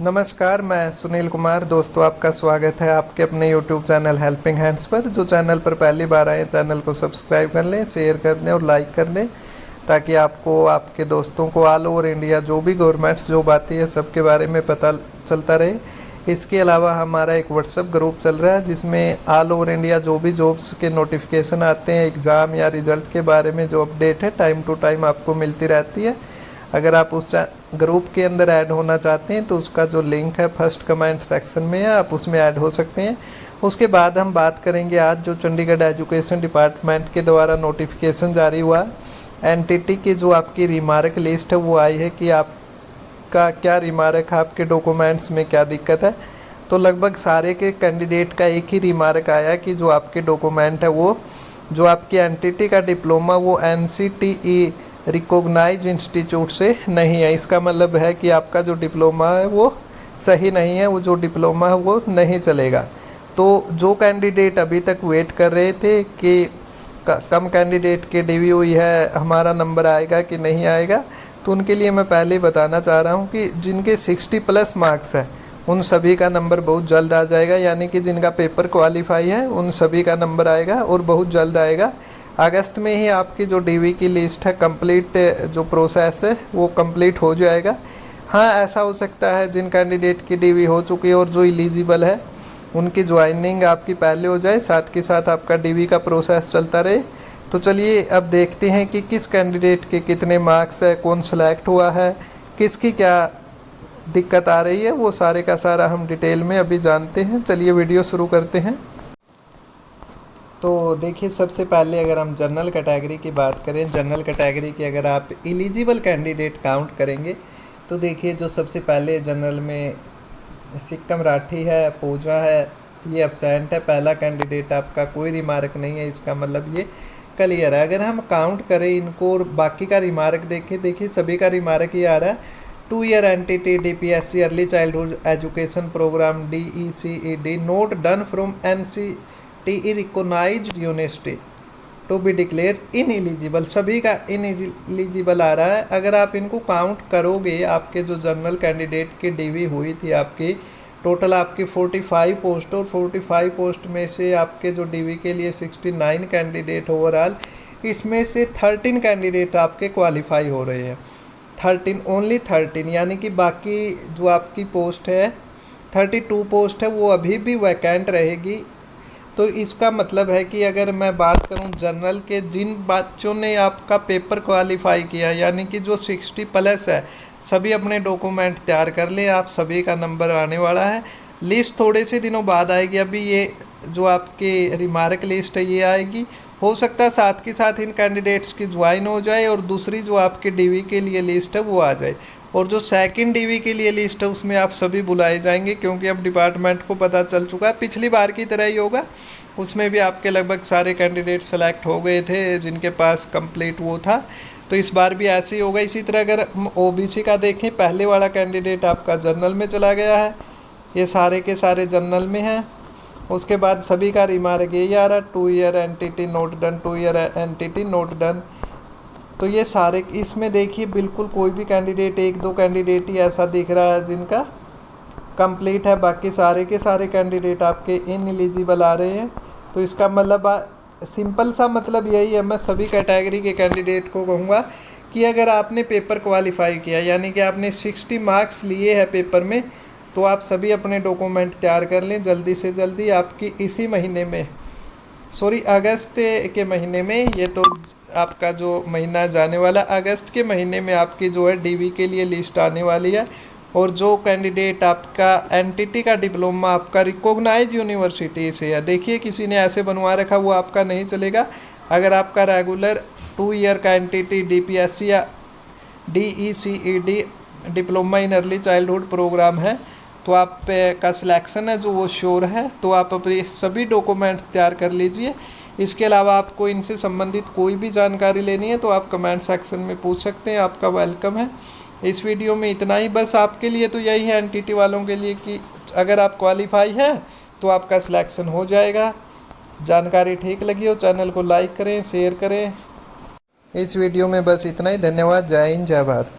नमस्कार, मैं सुनील कुमार। दोस्तों, आपका स्वागत है आपके अपने यूट्यूब चैनल हेल्पिंग हैंड्स पर। जो चैनल पर पहली बार आए, चैनल को सब्सक्राइब कर लें, शेयर कर दें और लाइक कर दें, ताकि आपको, आपके दोस्तों को ऑल ओवर इंडिया जो भी गवर्नमेंट्स जॉब आती है सबके बारे में पता चलता रहे। इसके अलावा हमारा एक व्हाट्सएप ग्रुप चल रहा है, जिसमें ऑल ओवर इंडिया जो भी जॉब्स के नोटिफिकेशन आते हैं, एग्ज़ाम या रिज़ल्ट के बारे में जो अपडेट है टाइम टू टाइम आपको मिलती रहती है। अगर आप उस ग्रुप के अंदर ऐड होना चाहते हैं तो उसका जो लिंक है फर्स्ट कमेंट सेक्शन में है, आप उसमें ऐड हो सकते हैं। उसके बाद हम बात करेंगे आज जो चंडीगढ़ एजुकेशन डिपार्टमेंट के द्वारा नोटिफिकेशन जारी हुआ, एनटीटी की जो आपकी रिमार्क लिस्ट है वो आई है कि आपका क्या रिमार्क है, आपके डॉक्यूमेंट्स में क्या दिक्कत है। तो लगभग सारे के कैंडिडेट का एक ही रिमार्क आया कि जो आपके डॉक्यूमेंट है वो, जो आपकी एनटीटी का डिप्लोमा वो एनसीटीई रिकॉग्नाइज इंस्टीट्यूट से नहीं है। इसका मतलब है कि आपका जो डिप्लोमा है वो सही नहीं है, वो जो डिप्लोमा है वो नहीं चलेगा। तो जो कैंडिडेट अभी तक वेट कर रहे थे कि कम कैंडिडेट के डीवी हुई है, हमारा नंबर आएगा कि नहीं आएगा, तो उनके लिए मैं पहले ही बताना चाह रहा हूँ कि जिनके 60+ मार्क्स है उन सभी का नंबर बहुत जल्द आ जाएगा। यानी कि जिनका पेपर क्वालिफाई है उन सभी का नंबर आएगा और बहुत जल्द आएगा। अगस्त में ही आपकी जो डीवी की लिस्ट है कंप्लीट, जो प्रोसेस है वो कंप्लीट हो जाएगा। हाँ, ऐसा हो सकता है जिन कैंडिडेट की डीवी हो चुकी है और जो एलिजिबल है उनकी ज्वाइनिंग आपकी पहले हो जाए, साथ के साथ आपका डीवी का प्रोसेस चलता रहे। तो चलिए अब देखते हैं कि किस कैंडिडेट के कितने मार्क्स है, कौन सेलेक्ट हुआ है, किसकी क्या दिक्कत आ रही है, वो सारे का सारा हम डिटेल में अभी जानते हैं। चलिए वीडियो शुरू करते हैं। तो देखिए, सबसे पहले अगर हम जनरल कैटेगरी की बात करें, जनरल कैटेगरी की अगर आप एलिजिबल कैंडिडेट काउंट करेंगे तो देखिए, जो सबसे पहले जनरल में सिक्कम राठी है, पूजा है, ये एब्सेंट है। पहला कैंडिडेट आपका कोई रिमार्क नहीं है, इसका मतलब ये क्लियर है। अगर हम काउंट करें इनको और बाकी का रिमार्क देखें, देखिए सभी का रिमार्क ये आ रहा है। 2 year NTT DPSC early childhood education programme DECED not done from NCTE recognised university to be declare ineligible, सभी का इनएलिजिबल आ रहा है। अगर आप इनको काउंट करोगे, आपके जो जनरल कैंडिडेट की डीवी हुई थी, आपकी टोटल आपकी 45 पोस्ट, और 45 पोस्ट में से आपके जो डीवी के लिए 69 कैंडिडेट ओवरऑल, इसमें से 13 कैंडिडेट आपके क्वालिफाई हो रहे हैं। 13, ओनली 13, यानी कि बाकी जो आपकी पोस्ट है 32 पोस्ट है वो अभी भी वैकेंट रहेगी। तो इसका मतलब है कि अगर मैं बात करूं जनरल के, जिन बच्चों ने आपका पेपर क्वालिफाई किया, यानी कि जो 60+ है, सभी अपने डॉक्यूमेंट तैयार कर लें, आप सभी का नंबर आने वाला है। लिस्ट थोड़े से दिनों बाद आएगी। अभी ये जो आपके रिमार्क लिस्ट है ये आएगी, हो सकता है साथ के साथ इन कैंडिडेट्स की ज्वाइन हो जाए और दूसरी जो आपके डीवी के लिए लिस्ट है वो आ जाए। और जो सेकंड डीवी के लिए लिस्ट है उसमें आप सभी बुलाए जाएंगे, क्योंकि अब डिपार्टमेंट को पता चल चुका है, पिछली बार की तरह ही होगा। उसमें भी आपके लगभग सारे कैंडिडेट सेलेक्ट हो गए थे जिनके पास कंप्लीट वो था, तो इस बार भी ऐसे ही होगा। इसी तरह अगर ओबीसी का देखें, पहले वाला कैंडिडेट आपका जनरल में चला गया है, ये सारे के सारे जनरल में हैं। उसके बाद सभी का रिमार्क यही आ रहा है, 2 year NTT not done, 2 year NTT not done. तो ये सारे, इसमें देखिए बिल्कुल कोई भी कैंडिडेट, 1-2 कैंडिडेट ही ऐसा दिख रहा है जिनका कंप्लीट है, बाकी सारे के सारे कैंडिडेट आपके इनएलिजिबल आ रहे हैं। तो इसका मतलब सिंपल सा मतलब यही है, मैं सभी कैटेगरी के कैंडिडेट को कहूँगा कि अगर आपने पेपर क्वालिफाई किया, यानी कि आपने 60 मार्क्स लिए हैं पेपर में, तो आप सभी अपने डॉक्यूमेंट तैयार कर लें जल्दी से जल्दी। आपकी इसी महीने में, सॉरी अगस्त के महीने में, ये तो आपका जो महीना जाने वाला, अगस्त के महीने में आपकी जो है डीवी के लिए लिस्ट आने वाली है। और जो कैंडिडेट आपका एनटीटी का डिप्लोमा आपका रिकॉग्नाइज यूनिवर्सिटी से है, देखिए किसी ने ऐसे बनवा रखा, वो आपका नहीं चलेगा। अगर आपका रेगुलर 2 ईयर का एनटीटी डीपीएससी या DECED diploma in early childhood programme है, तो आप का सिलेक्शन है जो वो श्योर है। तो आप अपने सभी डॉक्यूमेंट तैयार कर लीजिए। इसके अलावा आपको इनसे संबंधित कोई भी जानकारी लेनी है तो आप कमेंट सेक्शन में पूछ सकते हैं, आपका वेलकम है। इस वीडियो में इतना ही, बस आपके लिए तो यही है एनटीटी वालों के लिए कि अगर आप क्वालिफाई हैं तो आपका सिलेक्शन हो जाएगा। जानकारी ठीक लगी हो चैनल को लाइक करें, शेयर करें। इस वीडियो में बस इतना ही। धन्यवाद। जय हिंद, जय भारत।